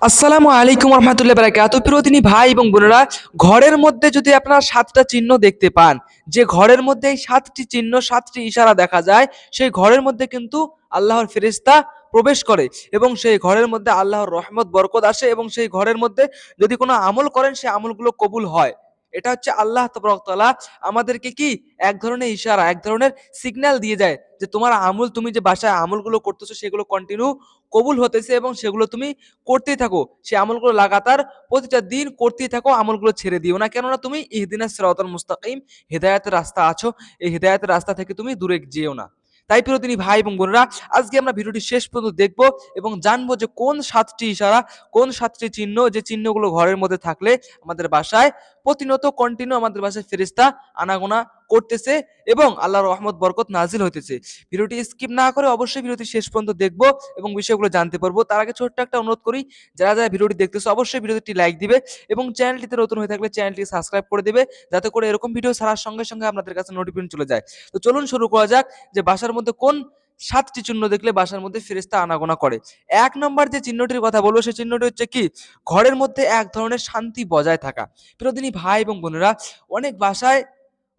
আসসালামু আলাইকুম রহমতুল্লাহ বারাকাতুহু। প্রিয়দিনী ভাই এবং বোনেরা, ঘরের মধ্যে যদি আপনারা সাতটা চিহ্ন দেখতে পান, যে ঘরের মধ্যে এই সাতটি চিহ্ন, সাতটি ইশারা দেখা যায়, সেই ঘরের মধ্যে কিন্তু আল্লাহর ফেরেশতা প্রবেশ করে এবং সেই ঘরের মধ্যে আল্লাহর রহমত বরকত আসে এবং সেই ঘরের মধ্যে যদি কোনো আমল করেন সেই আমলগুলো কবুল হয়। এটা হচ্ছে আল্লাহ তাবারক তাআলা আমাদেরকে কি এক ধরনের ইশারা, এক ধরনের সিগন্যাল দিয়ে যায় যে তোমার আমল, তুমি যে বাসায় আমলগুলো করতেছো সেগুলো কন্টিনিউ কবুল হতেছে এবং সেগুলো তুমি করতেই থাকো। সেই আমলগুলো লাগাতার প্রতিটা দিন করতেই থাকো, আমলগুলো ছেড়ে দিও না। কেননা তুমি ইহদিনাস সিরাতাল মুস্তাকিম, হেদায়েতের রাস্তা আছো, এই হেদায়েতের রাস্তা থেকে তুমি দূরে যেও না। তাই প্রিয়দিনী ভাই এবং বোনেরা, আজকে আমরা ভিডিওটি শেষ পর্যন্ত দেখব এবং জানবো যে কোন সাতটি ইশারা, কোন সাতটি চিহ্ন, যে চিহ্নগুলো ঘরের মধ্যে থাকলে আমাদের বাসায় প্রতিনিয়ত কন্টিনিউ আমাদের বাসায় ফেরেশতা আনাগোনা করতেছে এবং আল্লাহর রহমত বরকত নাজিল হইতেছে। ভিডিওটি স্কিপ না করে অবশ্যই ভিডিওটি শেষ পর্যন্ত দেখবো এবং বিষয়গুলো জানতে পারবো। তার আগে ছোট্ট একটা অনুরোধ করি, যারা যারা ভিডিওটি দেখতেছো অবশ্যই ভিডিওটি লাইক দিবে এবং চ্যানেলটিতে নতুন হয়ে থাকলে চ্যানেলটি সাবস্ক্রাইব করে দিবে, যাতে করে এরকম ভিডিও ছাড়ার সঙ্গে সঙ্গে আপনাদের কাছে নোটিফিকেশন চলে যায়। তো চলুন শুরু করা যাক যে বাসার মধ্যে কোন সাতটি চিহ্ন দেখলে বাসার মধ্যে ফেরেশতা আনাগোনা করে। এক নম্বর যে চিহ্নটির কথা বলবো সেই চিহ্নটি হচ্ছে কি, ঘরের মধ্যে এক ধরনের শান্তি বজায় থাকা। প্রিয়দিনী ভাই এবং বোনেরা, অনেক বাসায়,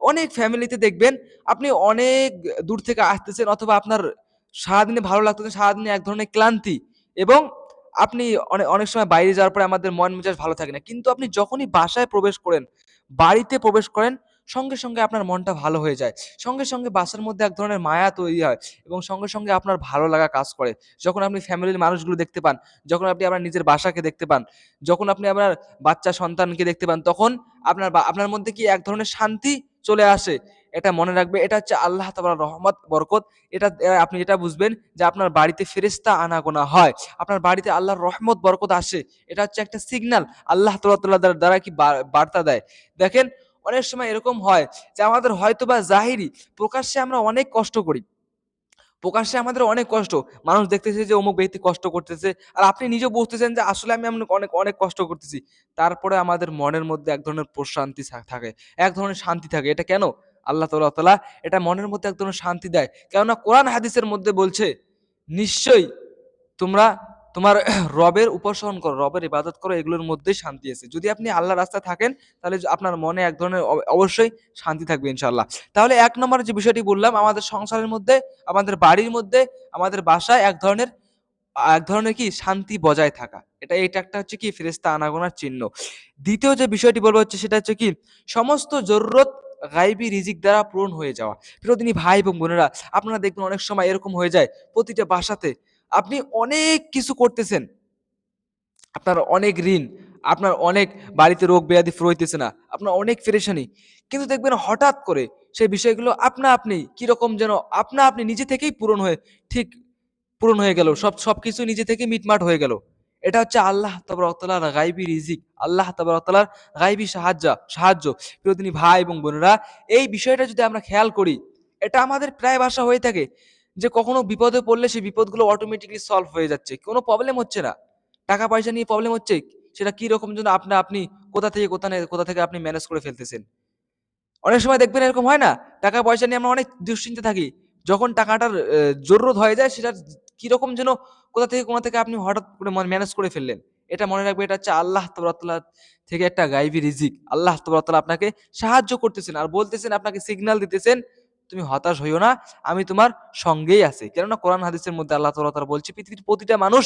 অনেক ফ্যামিলিতে দেখবেন আপনি অনেক দূর থেকে আসতেছেন অথবা আপনার সারাদিনে ভালো লাগতেছে, সারাদিনে এক ধরনের ক্লান্তি এবং আপনি অনেক অনেক সময় বাইরে যাওয়ার পরে আমাদের মন মেজাজ ভালো থাকে না। কিন্তু আপনি যখনই বাসায় প্রবেশ করেন, বাড়িতে প্রবেশ করেন, সঙ্গে সঙ্গে আপনার মনটা ভালো হয়ে যায়। সঙ্গে সঙ্গে বাসার মধ্যে এক ধরনের মায়া তৈরি হয় এবং সঙ্গে সঙ্গে আপনার ভালো লাগা কাজ করে। যখন আপনি ফ্যামিলির মানুষগুলো দেখতে পান, যখন আপনি আপনার নিজের বাসাকে দেখতে পান, যখন আপনি আপনার বাচ্চা সন্তানকে দেখতে পান, তখন আপনার মধ্যে কি এক ধরনের শান্তি চলে আসে। এটা মনে রাখবে, এটা হচ্ছে আল্লাহ তাআলার রহমত বরকত। এটা আপনি এটা বুঝবেন যে আপনার বাড়িতে ফেরেশতা আনাগোনা হয়, আপনার বাড়িতে আল্লাহর রহমত বরকত আসে। এটা হচ্ছে একটা সিগন্যাল আল্লাহ তাআলা দ্বারা কি বার্তা দেয়। দেখেন, অনেক সময় এরকম হয় যে আমাদের হয়তোবা জাহিরি প্রকাশ্যে আমরা অনেক কষ্ট করি, প্রকাশ্যে আমাদের অনেক কষ্ট, মানুষ দেখতেছে যে অমুক ব্যক্তি কষ্ট করতেছে, আর আপনি নিজেও বুঝতেছেন যে আসলে আমি অনেক অনেক কষ্ট করতেছি। তারপরে আমাদের মনের মধ্যে এক ধরনের প্রশান্তি থাকে, এক ধরনের শান্তি থাকে। এটা কেন? আল্লাহ তাআলা এটা মনের মধ্যে এক ধরনের শান্তি দেয়। কেননা কোরআন হাদিসের মধ্যে বলছে, নিশ্চয়ই তোমরা তোমার রবের উপাসনা করো, রবের ইবাদত করো, এগুলোর মধ্যেই শান্তি আছে। যদি আপনি আল্লাহর রাস্তায় থাকেন, তাহলে আপনার মনে এক ধরনের অবশ্যই শান্তি থাকবে ইনশাআল্লাহ। তাহলে এক নম্বরে যে বিষয়টি বললাম, আমাদের সংসারের মধ্যে, আমাদের বাড়ির মধ্যে, আমাদের বাসায় এক ধরনের কি শান্তি বজায় থাকা। এটা একটা হচ্ছে কি ফেরেশতা আনাগোনার চিহ্ন। দ্বিতীয় যে বিষয়টি বলবো হচ্ছে সেটা হচ্ছে কি, সমস্ত জরুরত গায়বী রিজিক দ্বারা পূরণ হয়ে যাওয়া। প্রিয়দিনী ভাই এবং বোনেরা, আপনারা দেখবেন অনেক সময় এরকম হয়ে যায় প্রতিটা বাসাতে, আপনি অনেক কিছু করতেছেন, আপনার অনেক ঋণ, আপনার অনেক বাড়িতে রোগ ব্যাধি রইতেছে না, আপনার অনেক পেরেশানি। কিন্তু দেখবেন হঠাৎ করে সেই বিষয়গুলো আপনি কিরকম যেন আপনি নিজে থেকেই ঠিক পূরণ হয়ে গেল। সবকিছু নিজে থেকে মিটমাট হয়ে গেল। এটা হচ্ছে আল্লাহ তাবারক ওয়া তাআলার গায়বী রিজিক, আল্লাহ তাবারক ওয়া তাআলার গায়বী সাহায্য। প্রিয়দিনী ভাই এবং বোনেরা, এই বিষয়টা যদি আমরা খেয়াল করি, এটা আমাদের প্রায় বাসা হয়ে থাকে যে কখনো বিপদে পড়লে সেই বিপদগুলো অটোমেটিক্যালি সলভ হয়ে যাচ্ছে। কোনো প্রবলেম হচ্ছে না। টাকা পয়সা নিয়ে প্রবলেম হচ্ছে, সেটা কি রকম যেন আপনি কোথা থেকে আপনি ম্যানেজ করে ফেলতেছেন। অনেক সময় দেখবেন এরকম হয় না? টাকা পয়সা নিয়ে আমরা অনেক দুশ্চিন্তে থাকি। যখন টাকাটার জরুরত হয়ে যায়, সেটা কিরকম যেন কোথা থেকে আপনি হঠাৎ করে ম্যানেজ করে ফেললেন। এটা মনে রাখবেন, এটা হচ্ছে আল্লাহ তাবারক ওয়া তাআলা থেকে একটা গায়বী রিজিক। আল্লাহ তাবারক ওয়া তাআলা আপনাকে সাহায্য করতেছেন আর বলতেছেন, আপনাকে সিগন্যাল দিতেছেন, তুমি হতাশ হইও না, আমি তোমার সঙ্গেই আছি। কেননা কোরআন হাদিসের মধ্যে আল্লাহ তাবারক ওয়া তাআলা বলছে, পৃথিবীর প্রতিটা মানুষ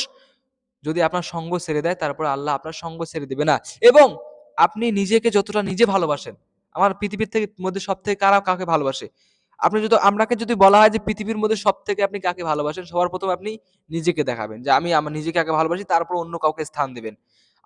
যদি আপনার সঙ্গ ছেড়ে দেয়, তারপরে আল্লাহ আপনার সঙ্গ ছেড়ে দিবে না। এবং আপনি নিজেকে যতটা নিজে ভালোবাসেন, আমার পৃথিবীর থেকে মধ্যে সবথেকে কাকে ভালোবাসে? আপনাকে যদি বলা হয় যে পৃথিবীর মধ্যে সবথেকে আপনি কাকে ভালোবাসেন, সবার প্রথম আপনি নিজেকে দেখাবেন যে আমি আমার নিজেকে আগে ভালোবাসি, তারপর অন্য কাউকে স্থান দিবেন।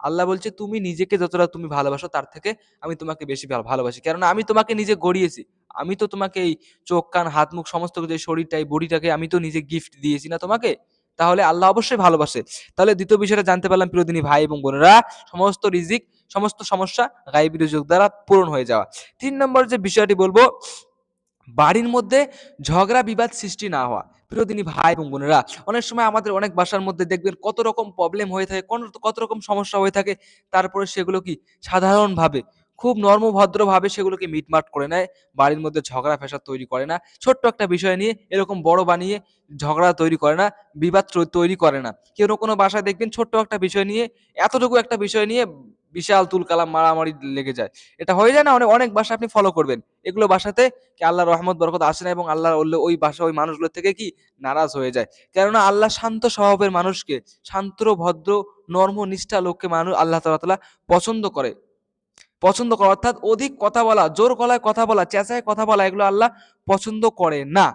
আল্লাহ বলছে, তুমি নিজেকে যতটা তুমি ভালোবাসো, তার থেকে আমি তোমাকে বেশি ভালোবাসি। কেননা আমি তোমাকে নিজে গড়িয়েছি। আমি তো তোমাকে এই চোখ, কান, হাত, মুখ সমস্ত কিছু, এই শরীরটা, এই বডিটাকে আমি তো নিজে গিফট দিয়েছি না তোমাকে? তাহলে আল্লাহ অবশ্যই ভালোবাসে। তাহলে দ্বিতীয় বিষয়টা জানতে পারলাম প্রিয়দিনী ভাই এবং বোনেরা, সমস্ত রিজিক, সমস্ত সমস্যা গায়বী রিজিক দ্বারা পূরণ হয়ে যাওয়া। ৩ নম্বর যে বিষয়টি বলবো, বাড়ির মধ্যে ঝগড়া বিবাদ সৃষ্টি না হওয়া। প্রিয়দিনী ভাই এবং বোনেরা, অনেক সময় আমাদের অনেক বাসার মধ্যে দেখবেন কত রকম প্রবলেম হয়ে থাকে, কত রকম সমস্যা হয়ে থাকে। তারপরে সেগুলো কি সাধারণভাবে খুব নর্মভদ্রভাবে সেগুলোকে মিটমাট করে নেয়, বাড়ির মধ্যে ঝগড়া ফ্যাসাদ তৈরি করে না, ছোট্ট একটা বিষয় নিয়ে এরকম বড় বানিয়ে ঝগড়া তৈরি করে না, বিবাদ তৈরি করে না। কোনো বাসায় দেখবেন ছোট্ট একটা বিষয় নিয়ে, এতটুকু একটা বিষয় নিয়ে বিশাল তুলকালাম মারামারি লেগে যায়। এটা হয়ে যায় না, অনেক অনেক বাসা আপনি ফলো করবেন। এগুলো বাসাতে কি আল্লাহর রহমত বরকত আসে না, এবং আল্লাহর ওই বাসা ওই মানুষগুলো থেকে কি নারাজ হয়ে যায়। কেননা আল্লাহ শান্ত স্বভাবের মানুষকে, শান্ত ভদ্র নর্ম নিষ্ঠা লোককে মানুষ আল্লাহ তাআলা পছন্দ করে। অর্থাৎ অধিক কথা বলা, জোর গলায় কথা বলা, চেঁচায় কথা বলা, এগুলো আল্লাহ পছন্দ করে না।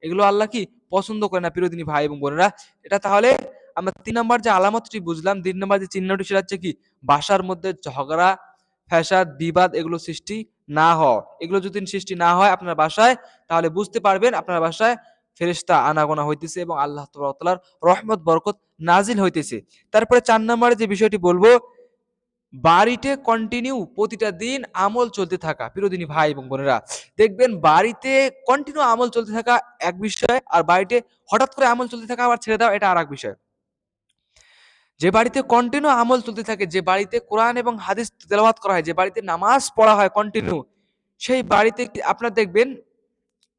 এগুলো আল্লাহ কি পছন্দ করে না, প্রিয় দিনী ভাই এবং বোনেরা। এটা তাহলে আমরা 3 নম্বর যে আলামতটি বুঝলাম, 3 নম্বর যে চিহ্নটি, সেটা হচ্ছে কি বাসার মধ্যে ঝগড়া ফ্যাসাদ বিবাদ এগুলো সৃষ্টি না হয়। এগুলো যদি সৃষ্টি না হয় আপনার বাসায়, তাহলে বুঝতে পারবেন আপনার বাসায় ফেরেশতা আনাগোনা হইতেছে এবং আল্লাহ তাআলার রহমত বরকত নাজিল হইতেছে। তারপরে 4 নম্বরে যে বিষয়টি বলবো, বাড়িতে কন্টিনিউ প্রতিটা দিন আমল চলতে থাকা। প্রিয়দিনী ভাই এবং বোনেরা, দেখবেন বাড়িতে কন্টিনিউ আমল চলতে থাকা এক বিষয়, আর বাড়িতে হঠাৎ করে আমল চলতে থাকা আবার ছেড়ে দাও, এটা আর এক বিষয়। যে বাড়িতে কন্টিনিউ আমল চলতে থাকে, যে বাড়িতে কোরআন এবং হাদিস তেলাওয়াত করা হয়, যে বাড়িতে নামাজ পড়া হয় কন্টিনিউ, সেই বাড়িতে আপনার দেখবেন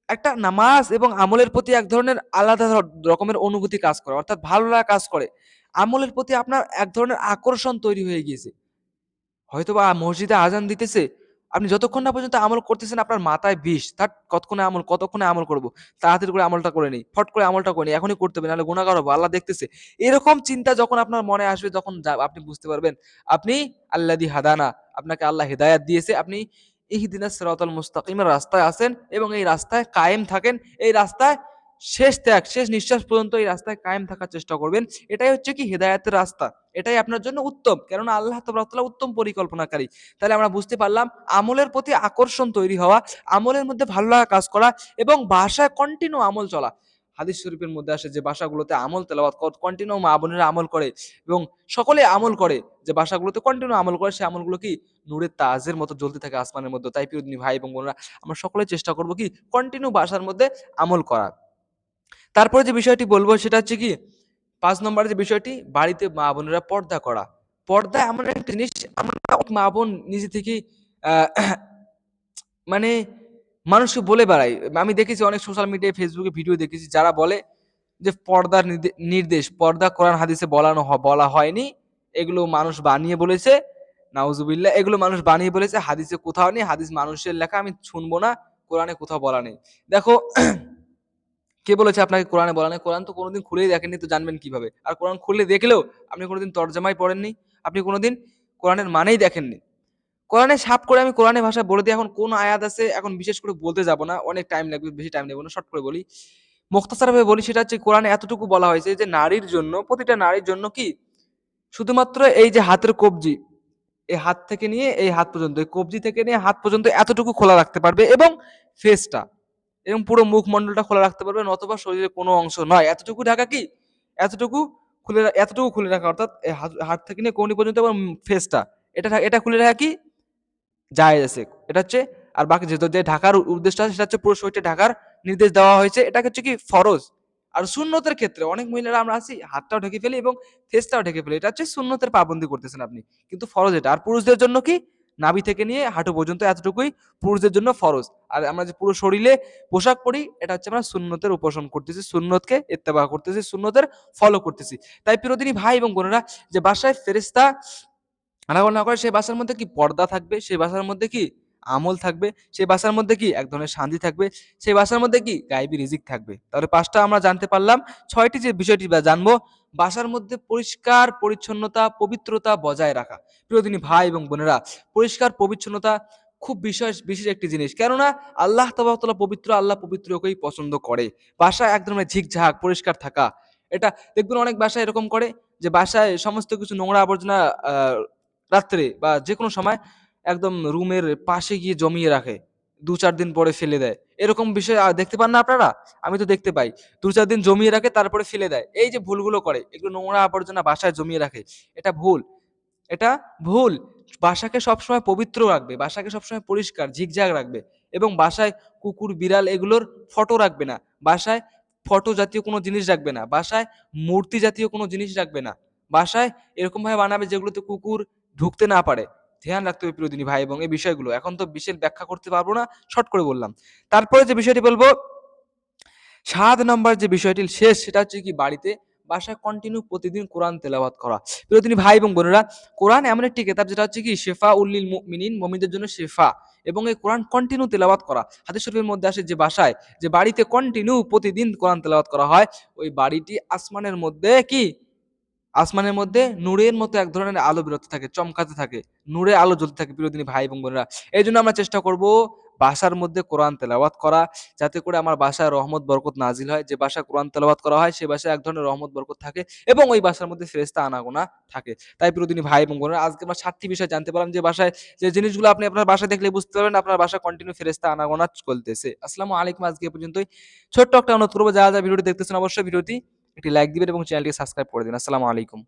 একটা নামাজ এবং আমলের প্রতি এক ধরনের আলাদা রকমের অনুভূতি কাজ করে, অর্থাৎ ভালো লাগা কাজ করে। আমলের প্রতি আপনার এক ধরনের আকর্ষণ তৈরি হয়ে গিয়েছে। হয়তোবা মসজিদে আজান দিতেছে, আপনি যতক্ষণ না পর্যন্ত আমল করতেছেন আপনার মাথায় বিষ, থাট কতক্ষণে আমল করব, তাড়াতাড়ি করে আমলটা করে নিই, ফট করে আমলটা করে নিই, এখনই করতে হবে নাহলে গুনাহগার হবো, আল্লাহ দেখতেছে। এরকম চিন্তা যখন আপনার মনে আসবে, তখন আপনি বুঝতে পারবেন আপনি আল্লাযী হাদানা, আপনাকে আল্লাহ হেদায়েত দিয়েছে, আপনি ইহদিনাস সিরাতাল মুস্তাকিমের রাস্তায় আছেন এবং এই রাস্তায় কায়েম থাকেন। এই রাস্তায় শেষ নিঃশ্বাস পর্যন্ত এই রাস্তায় কায়েম থাকার চেষ্টা করবেন। এটাই হচ্ছে কি হেদায়েতের রাস্তা। এটাই আপনার জন্য উত্তম, কেননা আল্লাহ তাআলা উত্তম পরিকল্পনাকারী। তাহলে আমরা বুঝতে পারলাম আমলের প্রতি আকর্ষণ তৈরি হওয়া, আমলের মধ্যে ভালো লাগা কাজ করা এবং বাসায় কন্টিনিউ আমল চলা। হাদিস শরীফের মধ্যে আসে যে বাসাগুলোতে আমল তেলাওয়াত কন্টিনিউ মা বোনেরা আমল করে এবং সকলে আমল করে, যে বাসাগুলোতে কন্টিনিউ আমল করে, সেই আমলগুলো কি নূরের তাজের মতো জ্বলতে থাকে আসমানের মধ্যে। তাই প্রিয় দিনী ভাই এবং বোনেরা, আমরা সকলে চেষ্টা করব কি কন্টিনিউ বাসার মধ্যে আমল করা। তারপরে যে বিষয়টি বলবো সেটা হচ্ছে কি 5 নম্বরে যে বিষয়টি, বাড়িতে মা বোনেরা পর্দা করা। পর্দা এমন একটা জিনিস, আমরা মা বোন নিজে থেকেই মানে মানুষকে বলে বেড়াই। আমি দেখেছি অনেক সোশ্যাল মিডিয়ায় ফেসবুকে ভিডিও দেখেছি, যারা বলে যে পর্দার নির্দেশ, পর্দা কোরআন হাদিসে বলা হয়নি, এগুলো মানুষ বানিয়ে বলেছে। নাউজুবিল্লাহ, এগুলো মানুষ বানিয়ে বলেছে, হাদিসে কোথাও নেই, হাদিস মানুষের লেখা, আমি শুনবো না, কোরআনে কোথাও বলা নেই। দেখো কে বলেছে আপনাকে কোরআনে বলা নেই? কোরআন তো কোনোদিন খুলেই দেখেননি, তো জানবেন কিভাবে? আর কোরআন খুলে দেখলেও আপনি কোনোদিন তরজমাই পড়েননি, আপনি কোনোদিন কোরআনের মানেই দেখেননি। কোরআনে সাফ করে আমি কোরআনের ভাষায় বলে দিই, এখন কোন আয়াত আছে, এখন বিশেষ করে বলতে যাব না, অনেক টাইম লাগবে, বেশি টাইম নেব না, শর্ট করে বলি, মুখতাসারভাবে বলি। সেটা হচ্ছে কোরআনে এতটুকু বলা হয়েছে যে নারীর জন্য, প্রতিটা নারীর জন্য কি শুধুমাত্র এই যে হাতের কবজি, এই হাত থেকে নিয়ে এই হাত পর্যন্ত, এই কবজি থেকে নিয়ে হাত পর্যন্ত এতটুকু খোলা রাখতে পারবে, এবং ফেসটা এবং পুরো মুখমণ্ডলটা খোলা রাখতে পারবেন, অথবা শরীরের কোনো অংশ নয়, এতটুকু ঢাকা কি এতটুকু এতটুকু খুলে রাখা, অর্থাৎ হাত থেকে নিয়ে কোনি পর্যন্ত, এবং ফেসটা এটা খুলে রাখা কি জায়েজ আছে। এটা হচ্ছে, আর বাকি যে ঢাকার উদ্দেশ্যটা আছে, সেটা হচ্ছে পুরো শরীরটা ঢাকার নির্দেশ দেওয়া হয়েছে, এটা হচ্ছে কি ফরজ। আর সুন্নতের ক্ষেত্রে অনেক মহিলারা আমরা আছি হাতটাও ঢেকে ফেলি এবং ফেসটাও ঢেকে ফেলি, এটা হচ্ছে সুন্নতের পাবন্দি করতেছেন আপনি, কিন্তু ফরজ এটা। আর পুরুষদের জন্য কি নাভি থেকে নিয়ে হাঁটু পর্যন্ত এতটুকুই পুরুষদের জন্য ফরজ। আর আমরা যে পুরো শরীরে পোশাক পরি, এটা হচ্ছে আমরা সুন্নতের উপাসন করতেছি, সুন্নতকে ইত্তেবা করতেছি, সুন্নতের ফলো করতেছি। তাই প্রিয়দিনী ভাই এবং বোনেরা, যে বাসায় ফেরেশতা আনাগোনা না করে, সেই বাসার মধ্যে কি পর্দা থাকবে, সেই বাসার মধ্যে কি আমল থাকবে, সেই বাসার মধ্যে কি এক ধরনের শান্তি থাকবে, সেই বাসার মধ্যে কি গায়েবী রিজিক থাকবে। তাহলে 5টা আমরা জানতে পারলাম। 6টি যে বিষয়টি জানবো, বাসার মধ্যে পরিষ্কার পরিচ্ছন্নতা পবিত্রতা বজায় রাখা। প্রিয়দিনী ভাই এবং বোনেরা, পরিষ্কার পরিচ্ছন্নতা খুব বিশেষ একটি জিনিস, কেননা আল্লাহ তাবারক তাআলা পবিত্র, আল্লাহ পবিত্রকেই পছন্দ করে। বাসায় এক ধরনের ঝিকঝাক পরিষ্কার থাকা, এটা দেখবেন অনেক বাসায় এরকম করে যে বাসায় সমস্ত কিছু নোংরা আবর্জনা রাত্রে বা যেকোনো সময় একদম রুমের পাশে গিয়ে জমিয়ে রাখে, 2-4 দিন পরে ফেলে দেয়। এরকম বিষয় দেখতে পান না আপনারা? আমি তো দেখতে পাই। 2-4 দিন জমিয়ে রাখে, তারপরে ফেলে দেয়। এই যে ভুলগুলো করে, এগুলো নোংরা আবর্জনা বাসায় জমিয়ে রাখে, এটা ভুল। এটা ভুল। বাসাকে সবসময় পবিত্র রাখবে, বাসাকে সবসময় পরিষ্কার ঝিকঝাক রাখবে, এবং বাসায় কুকুর বিড়াল এগুলোর ফটো রাখবে না, বাসায় ফটো জাতীয় কোনো জিনিস রাখবে না, বাসায় মূর্তি জাতীয় কোনো জিনিস রাখবে না, বাসায় এরকম ভাবে বানাবে যেগুলোতে কুকুর ঢুকতে না পারে, ধ্যান রাখতে হবে প্রিয় দিনী ভাই এবং এই বিষয়গুলো এখন তো বিশেষ ব্যাখ্যা করতে পারবো না, শর্ট করে বললাম। তারপরে যে বিষয়টি বলবো, 7 নম্বর যে বিষয়টি শেষ, সেটা হচ্ছে কি বাড়িতে বাসায় কন্টিনিউ প্রতিদিন কোরআন তেলাওয়াত করা। প্রিয় দিনী ভাই এবং বোনেরা, কোরআন এমন একটি কিতাব যেটা হচ্ছে কি শেফা উল্লিল মুমিনিন, মুমিনদের জন্য শেফা, এবং এই কোরআন কন্টিনিউ তেলাওয়াত করা। হাদিস শরীফের মধ্যে আসে যে বাসায়, যে বাড়িতে কন্টিনিউ প্রতিদিন কোরআন তেলাওয়াত করা হয়, ওই বাড়িটি আসমানের মধ্যে কি, আসমানের মধ্যে নূরের মতো এক ধরনের আলো বেরোতে থাকে, চমকাতে থাকে, নূরে আলো জ্বলতে থাকে প্রিয় দিনী ভাই এবং বোনেরা। এই জন্য আমরা চেষ্টা করব বাসার মধ্যে কোরআন তেলাওয়াত করা, যাতে করে আমার বাসায় রহমত বরকত নাজিল হয়। যে বাসায় কোরআন তেলাওয়াত করা হয়, সে বাসায় এক ধরনের রহমত বরকত থাকে এবং ওই বাসার মধ্যে ফেরেশতা আনাগোনা থাকে। তাই প্রিয় দিনী ভাই এবং বোনেরা, আজকে আমরা 7টি বিষয় জানতে পারলাম যে বাসায় যে জিনিসগুলো আপনি আপনার বাসায় দেখলে বুঝতে পারবেন আপনার বাসায় কন্টিনিউ ফেরেশতা আনাগোনা চলতেছে। আসসালামু আলাইকুম। আজকে এ পর্যন্তই। ছোট্ট একটা অনুরোধ করবো, যারা যারা ভিডিওটি দেখতেছেন অবশ্যই ভিডিওটি একটি লাইক দিবেন এবং চ্যানেলটি সাবস্ক্রাইব করে দিন। আসসালামু আলাইকুম।